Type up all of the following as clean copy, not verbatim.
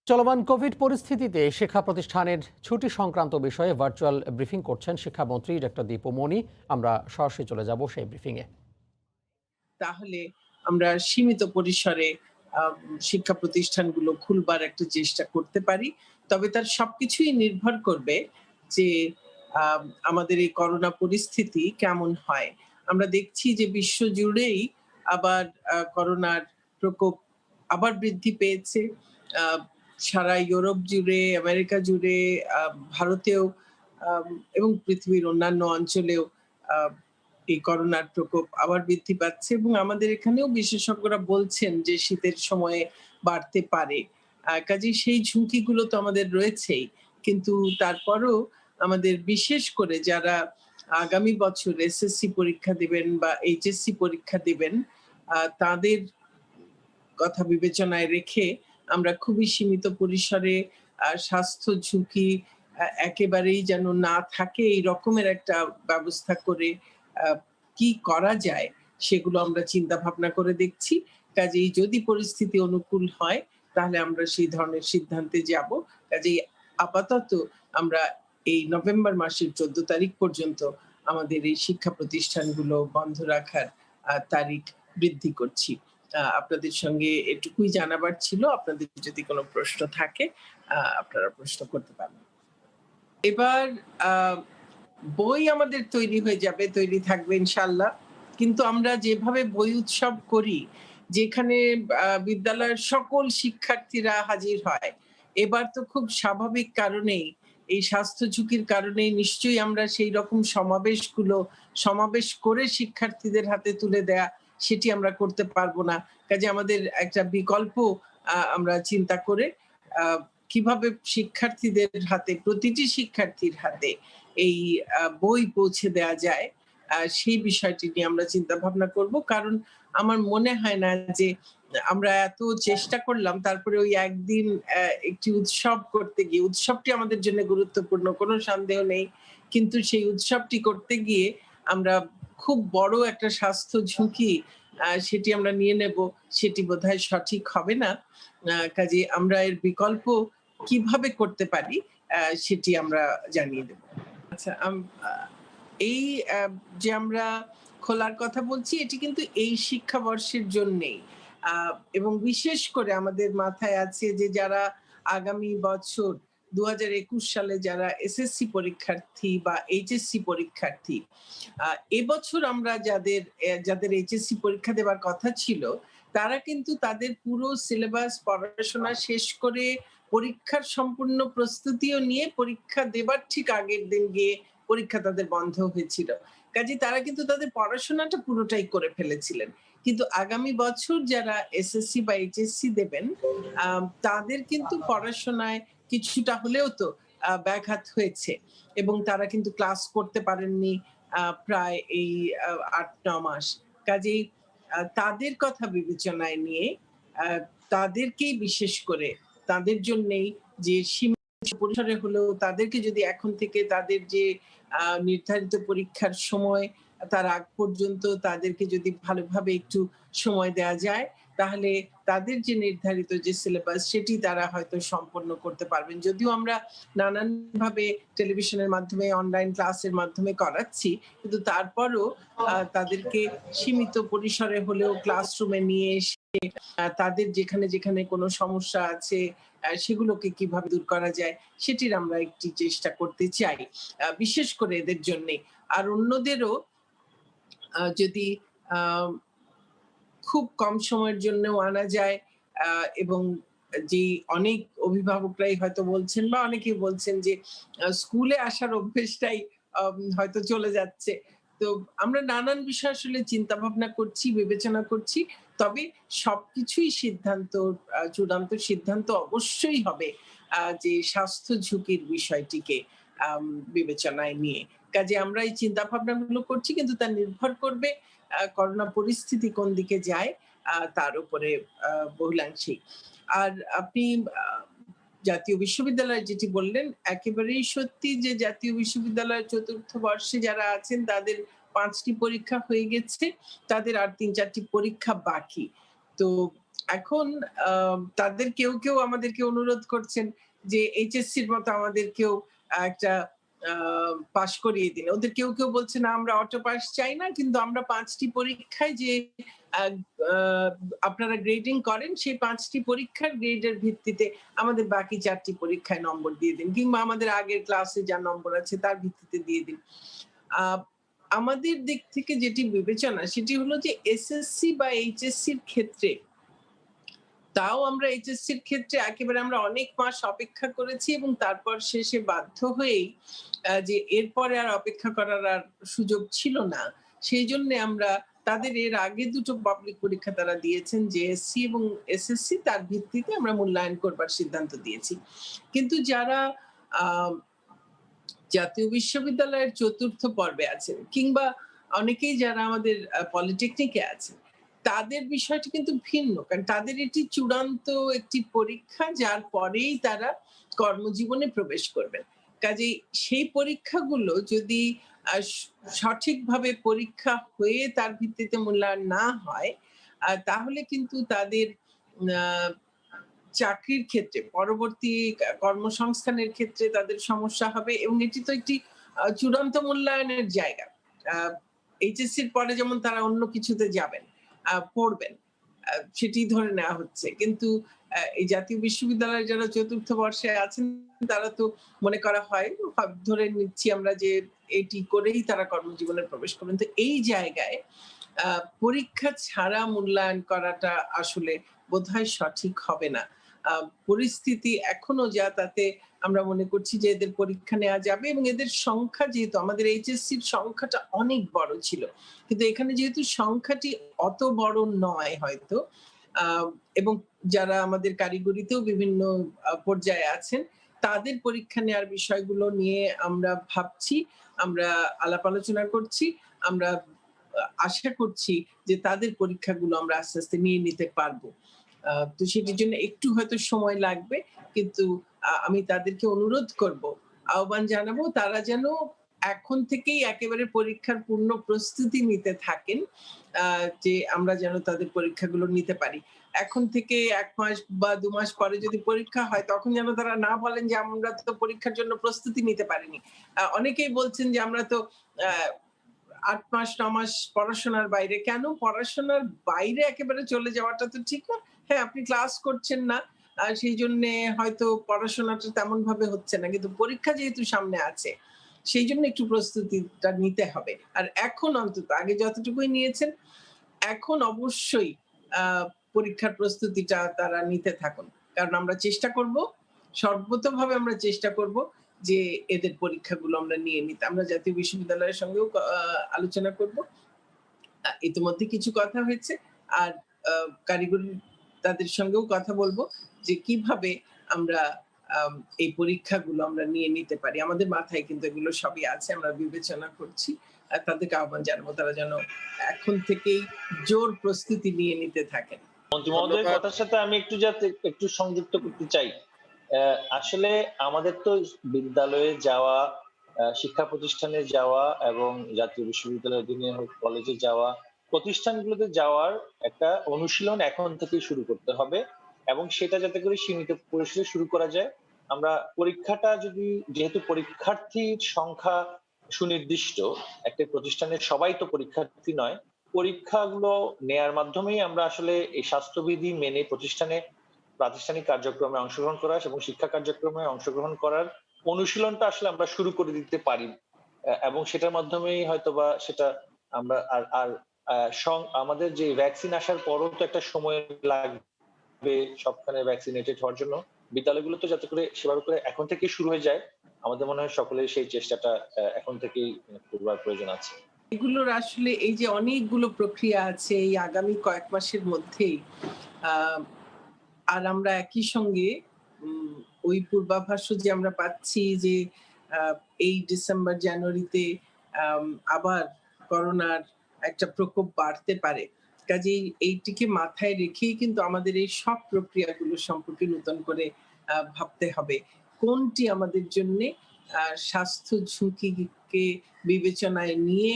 চলমান কোভিড পরিস্থিতিতে শিক্ষা প্রতিষ্ঠানের ছুটি সংক্রান্ত বিষয়ে ভার্চুয়াল ব্রিফিং করছেন শিক্ষামন্ত্রী ডক্টর দীপু মনি। আমরা সরাসরি চলে যাব সেই ব্রিফিংয়ে। তাহলে আমরা সীমিত পরিসরে শিক্ষা প্রতিষ্ঠানগুলো খুলবার একটা চেষ্টা করতে পারি। তবে তার সবকিছুই নির্ভর করবে যে আমাদের এই করোনা পরিস্থিতি কেমন হয়। আমরা দেখছি যে বিশ্বজুড়েই আবার করোনার প্রকোপ আবার বৃদ্ধি পেয়েছে। আ সারা ইউরোপ জুড়ে, আমেরিকা জুড়ে, ভারতেও এবং পৃথিবীর অন্যান্য অঞ্চলেও আ এই করোনার প্রকোপ আবার বৃদ্ধি পাচ্ছে এবং আমাদের এখানেও বিশেষজ্ঞরা বলছেন যে শীতের সময়ে বাড়তে পারে। কাজেই সেই ঝুঁকিগুলো তো আমাদের রয়েছেই। কিন্তু তারপরও আমাদের বিশেষ করে যারা আগামী বছর এসএসসি পরীক্ষা দিবেন বা এইচএসসি পরীক্ষা দিবেন, তাদের কথা বিবেচনায় রেখে আমরা খুবই সীমিত পরিসরে স্বাস্থ্য ঝুঁকি একেবারেই যেন না থাকে এই রকমের একটা ব্যবস্থা করে কি করা যায় সেগুলো আমরা চিন্তা ভাবনা করে দেখছি। কাজেই যদি পরিস্থিতি অনুকূল হয় তাহলে আমরা সেই ধরনের সিদ্ধান্তে যাব। কাজেই আপাতত আমরা এই নভেম্বর মাসের ১৪ তারিখ পর্যন্ত আমাদের এই শিক্ষা প্রতিষ্ঠানগুলো বন্ধ রাখার তারিখ বৃদ্ধি করছি। আপনাদের সঙ্গে এটুকুই জানাবার ছিল। আপনাদের যদি কোনো প্রশ্ন থাকে আপনারা প্রশ্ন করতে পারেন। এবার আ বই আমাদের তৈরি হয়ে যাবে, তৈরি থাকবে ইনশাআল্লাহ। কিন্তু আমরা যেভাবে বই উৎসব করি, যেখানে বিদ্যালয়ের সকল শিক্ষার্থীরা হাজির হয়, এবার তো খুব স্বাভাবিক কারণেই এই স্বাস্থ্য ঝুঁকির কারণেই নিশ্চয়ই আমরা সেই রকম সমাবেশ করে শিক্ষার্থীদের হাতে তুলে দেয়া সেটি আমরা করতে পারব না। কাজে আমাদের একটা বিকল্প আমরা চিন্তা করে আ কিভাবে শিক্ষার্থীদের হাতে, প্রতিটি শিক্ষার্থীর হাতে এই বই পৌঁছে দেয়া যায়, সেই বিষয়টি নিয়ে আমরা চিন্তা ভাবনা করব। কারণ আমার মনে হয় না যে আমরা এত চেষ্টা করলাম তারপরে ওই একদিন একটি উৎসব করতে গিয়ে, উৎসবটি আমাদের জন্য গুরুত্বপূর্ণ কোনো সন্দেহ নেই। কিন্তু সেই উৎসবটি করতে গিয়ে আমরা খুব বড় একটা স্বাস্থ্য ঝুঁকি সেটি আমরা নিয়ে নেব, সেটি বোধহয় সঠিক হবে না। কাজেই আমরা এর বিকল্প কিভাবে করতে পারি সেটি আমরা জানিয়ে দেব। আচ্ছা, এই যে আমরা খোলার কথা বলছি এটি কিন্তু এই শিক্ষাবর্ষের জন্যেই। এবং বিশেষ করে আমাদের মাথায় আছে যে যারা আগামী বছর ২০২১ সালে যারা এসএসসি পরীক্ষার্থী বা এইচএসসি পরীক্ষার্থী, এবছর আমরা যাদের এইচএসসি পরীক্ষা দেবার কথা ছিল, তারা কিন্তু তাদের পুরো সিলেবাস পড়াশোনা শেষ করে পরীক্ষার সম্পূর্ণ প্রস্তুতিও নিয়ে পরীক্ষা দেবার ঠিক আগের দিন গিয়ে পরীক্ষা তাদের বন্ধ হয়েছিল। কাজেই তারা কিন্তু তাদের পড়াশোনাটা পুরোটাই করে ফেলেছিলেন। কিন্তু আগামী বছর যারা এসএসসি বা এইচএসসি দেবেন, তাদের কিন্তু পড়াশোনায় কিছুটা হলেও তো ব্যাঘাত হয়েছে এবং তারা কিন্তু ক্লাস করতে পারেননি প্রায় এই ৮-৯ মাস। কাজেই তাদের কথা বিবেচনায় নিয়ে আ তাদেরকেই বিশেষ করে তাদের জন্যেই যে পরিসরে হলেও তাদেরকে যদি এখন থেকে তাদের যে নির্ধারিত পরীক্ষার সময় তার আগ পর্যন্ত তাদেরকে যদি ভালোভাবে একটু সময় দেয়া যায়, তাহলে তাদের যে নির্ধারিত যে সিলেবাস সেটি তারা হয়তো সম্পন্ন করতে পারবেন। যদিও আমরা নানানভাবে টেলিভিশনের মাধ্যমে, অনলাইন ক্লাসের মাধ্যমে করাচ্ছি, কিন্তু তারপরও তাদেরকে সীমিত পরিসরে হলেও ক্লাসরুমে নিয়ে এসে তাদের যেখানে কোনো সমস্যা আছে সেগুলোকে কিভাবে দূর করা যায় সেটির আমরা একটি চেষ্টা করতে চাই। বিশেষ করে এদের জন্যে। আর অন্যদেরও যদি আ খুব কম সময়ের জন্যও আনা যায় এবং যে অনেক অভিভাবকরাই হয়তো বলছেন বা অনেকেই বলছেন যে স্কুলে আসার অভ্যেসটাই হয়তো চলে যাচ্ছে। তো আমরা নানান বিষয় আসলে চিন্তা ভাবনা করছি, বিবেচনা করছি। তবে সবকিছুই চূড়ান্ত সিদ্ধান্ত অবশ্যই হবে যে স্বাস্থ্য ঝুঁকির বিষয়টিকে বিবেচনায় নিয়ে। কাজে আমরা এই চিন্তা ভাবনাগুলো করছি কিন্তু তা নির্ভর করবে করোনা পরিস্থিতি কোন দিকে যায় তার উপরে বহুলাংশেই। আর আপনি আ জাতীয় বিশ্ববিদ্যালয় যেটি বললেন, একেবারেই সত্যি যে জাতীয় বিশ্ববিদ্যালয়ের ৪র্থ বর্ষে যারা আছেন তাদের ৫ টি পরীক্ষা হয়ে গেছে। তাদের আর ৩-৪ টি পরীক্ষা বাকি। তো এখন তাদের কেউ কেউ আমাদেরকে অনুরোধ করছেন যে এইচএসসির মতো আমাদেরকেও একটা পাশ করিয়ে দিন। ওদের কেউ কেউ বলছে না আমরা অটো পাস চাই না, কিন্তু আমরা ৫টি পরীক্ষায় যে আহ, আহ, আপনারা গ্রেডিং করেন সেই ৫টি পরীক্ষার গ্রেডের ভিত্তিতে আমাদের বাকি ৪টি পরীক্ষায় নম্বর দিয়ে দিন, কিংবা আমাদের আগের ক্লাসে যা নম্বর আছে তার ভিত্তিতে দিয়ে দিন। আহ, আমাদের দিক থেকে যেটি বিবেচনা সেটি হলো যে এসএসসি বা এইচএসসির ক্ষেত্রে, তাও আমরা এইচএসসির ক্ষেত্রে একেবারে আমরা অনেক মাস অপেক্ষা করেছি এবং তারপর শেষে বাধ্য হয়েই যে এরপরে আর অপেক্ষা করার আর সুযোগ ছিল না। সেই জন্য আমরা তাদের এর আগে দুটো পাবলিক পরীক্ষা তারা দিয়েছেন, জেএসসি এবং এসএসসি, তার ভিত্তিতে আমরা মূল্যায়ন করবার সিদ্ধান্ত দিয়েছি। কিন্তু যারা আহ জাতীয় বিশ্ববিদ্যালয়ের চতুর্থ পর্বে আছেন, কিংবা অনেকেই যারা আমাদের পলিটেকনিকে আছেন, তাদের বিষয়টি কিন্তু ভিন্ন, কারণ তাদের এটি চূড়ান্ত একটি পরীক্ষা যার পরেই তারা কর্মজীবনে প্রবেশ করবেন। কাজেই সেই পরীক্ষাগুলো যদি সঠিকভাবে পরীক্ষা হয়ে তার ভিত্তিতে মূল্যায়ন না হয়, তাহলে কিন্তু তাদের আহ চাকরির ক্ষেত্রে, পরবর্তী কর্মসংস্থানের ক্ষেত্রে তাদের সমস্যা হবে, এবং এটি তো একটি চূড়ান্ত মূল্যায়নের জায়গা। এইচএসসির পরে যেমন তারা অন্য কিছুতে যাবেন, পড়বেন, সেটি ধরে নেওয়া হচ্ছে। কিন্তু এই জাতীয় বিশ্ববিদ্যালয়ে যারা চতুর্থ বর্ষে আছেন তারা তো মনে করা হয়, ধরে নিচ্ছি আমরা যে এটি করেই তারা কর্মজীবনে প্রবেশ করবেন। তো এই জায়গায় পরীক্ষা ছাড়া মূল্যায়ন করাটা আসলে বোধহয় সঠিক হবে না। পরিস্থিতি এখনো যা, তাতে আমরা মনে করছি যে এদের পরীক্ষা নেওয়া যাবে, এবং এদের সংখ্যা যেহেতু আমাদের এইচএসসির সংখ্যাটা অনেক বড় ছিল, কিন্তু এখানে যেহেতু সংখ্যাটি অত বড় নয় হয়তো, এবং যারা আমাদের কারিগরিতেও বিভিন্ন পর্যায়ে আছেন তাদের পরীক্ষা নেওয়ার বিষয়গুলো নিয়ে আমরা ভাবছি, আমরা আলাপ আলোচনা করছি, আমরা আশা করছি যে তাদের পরীক্ষাগুলো আমরা আস্তে আস্তে নিয়ে নিতে পারবো। তো সেটির জন্য একটু হয়তো সময় লাগবে, কিন্তু আমি তাদেরকে অনুরোধ করব, আহ্বান জানাবো, তারা যেন এখন থেকেই একেবারে পরীক্ষার পূর্ণ প্রস্তুতি নিতে থাকেন, যে আমরা যেন তাদের পরীক্ষাগুলো নিতে পারি। এখন থেকে ১ মাস বা ২ মাস পরে যদি পরীক্ষা হয়, তখন যেন তারা না বলেন যে আমরা তো পরীক্ষার জন্য প্রস্তুতি নিতে পারিনি। অনেকেই বলছেন যে আমরা তো ৮ মাস ৯ মাস পড়াশোনার বাইরে। কেন পড়াশোনার বাইরে একেবারে চলে যাওয়াটা তো ঠিক না। হ্যাঁ, আপনি ক্লাস করছেন না। সেইজন্যে হয়তো পড়াশোনাটা তেমন ভাবে হচ্ছে না। কিন্তু পরীক্ষা যেহেতু সামনে আছে, সেইজন্য একটু প্রস্তুতিটা নিতে হবে। আর এখন অন্তত আগে যতটুকুই নিয়েছেন, এখন অবশ্যই আ পরীক্ষার প্রস্তুতিটা তারা নিতে থাকুন। কারণ আমরা চেষ্টা করব, সর্বতোভাবে আমরা চেষ্টা করব যে এদের পরীক্ষাগুলো আমরা নিয়ে নিতে। আমরা জাতীয় বিশ্ববিদ্যালয়ের সঙ্গেও আলোচনা করব। ইতিমধ্যে কিছু কথা হয়েছে। আর কারিগরি তাদের সঙ্গেও কথা বলবো যে কিভাবে আমরা আম এই পরীক্ষাগুলো আমরা নিয়ে নিতে পারি। আমাদের মাথায় কিন্তু এগুলো সবই আছে। আমরা বিবেচনা করছি। তাদেরকে আহ্বান জানাবো তারা যেন এখন থেকেই জোর প্রস্তুতি নিয়ে নিতে থাকেন। মন্ত্রী মহোদয়ের ধন্যবাদ। কথার সাথে আমি একটু সংযুক্ত করতে চাই। আসলে আমাদের তো বিদ্যালয়ে যাওয়া, শিক্ষা প্রতিষ্ঠানে যাওয়া এবং জাতীয় বিশ্ববিদ্যালয়ের অধীনে হোক কলেজে যাওয়া, প্রতিষ্ঠানগুলোতে যাওয়ার একটা অনুশীলন এখন থেকেই শুরু করতে হবে, এবং সেটা যাতে করে সীমিত পরিসরে শুরু করা যায়। আমরা পরীক্ষাটা যদি, যেহেতু পরীক্ষার্থীর সংখ্যা সুনির্দিষ্ট, একটা প্রতিষ্ঠানের সবাই তো পরীক্ষার্থী নয়, পরীক্ষাগুলো নেয়ার মাধ্যমেই আমরা আসলে এই স্বাস্থ্যবিধি মেনে প্রতিষ্ঠানে প্রাতিষ্ঠানিক কার্যক্রমে অংশগ্রহণ করা এবং শিক্ষা কার্যক্রমে অংশগ্রহণ করার অনুশীলনটা আসলে আমরা শুরু করে দিতে পারি, এবং সেটার মাধ্যমেই হয়তোবা সেটা আমরা আর আর আমাদের যে ভ্যাকসিন আসার পরও তো একটা সময় লাগবে সবখানে ভ্যাকসিনেটেড হওয়ার জন্য। বিদ্যালয়গুলো তো যাতে করে সেভাবে করে এখন থেকেই শুরু হয়ে যায়, আমাদের মনে হয় সকলের সেই চেষ্টাটা এখন থেকেই করবার প্রয়োজন আছে। এগুলোর আসলে এই যে অনেকগুলো প্রক্রিয়া আছে এই আগামী কয়েক মাসের মধ্যেই, আহ, আর আমরা একই সঙ্গে ওই পূর্বাভাসও যে আমরা পাচ্ছি যে আহ, এই ডিসেম্বর জানুয়ারিতে আবার করোনার একটা প্রকোপ বাড়তে পারে। কাজেই এইটিকে মাথায় রেখেই কিন্তু আমাদের এই সব প্রক্রিয়াগুলো সম্পর্কে নতুন করে ভাবতে হবে, কোনটি আমাদের জন্য স্বাস্থ্য ঝুঁকিকে বিবেচনায় নিয়ে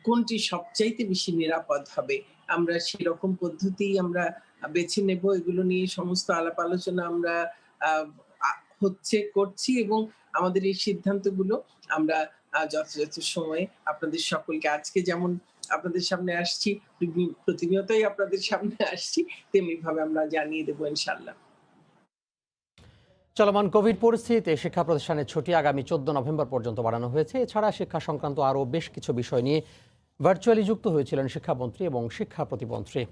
কোনটি সবচাইতে বেশি নিরাপদ হবে। আমরা সেরকম পদ্ধতি আমরা বেছে নেব। এগুলো নিয়ে সমস্ত আলাপ আলোচনা আমরা করছি এবং আমাদের এই সিদ্ধান্তগুলো আমরা যথাযথ সময়ে আপনাদের সকলকে আজকে যেমন আপনাদের সামনে আসছি, প্রতিনিয়তই আপনাদের সামনে আসছি, তেমনি ভাবে আমরা জানিয়ে দেবো ইনশাআল্লাহ। চলমান কোভিড পরিস্থিতিতে শিক্ষা প্রতিষ্ঠানের ছুটি আগামী 14 নভেম্বর পর্যন্ত বাড়ানো হয়েছে। এছাড়া শিক্ষা সংক্রান্ত আরও বেশ কিছু বিষয় নিয়ে ভার্চুয়ালি যুক্ত হয়েছিলেন শিক্ষামন্ত্রী এবং শিক্ষা প্রতিমন্ত্রী।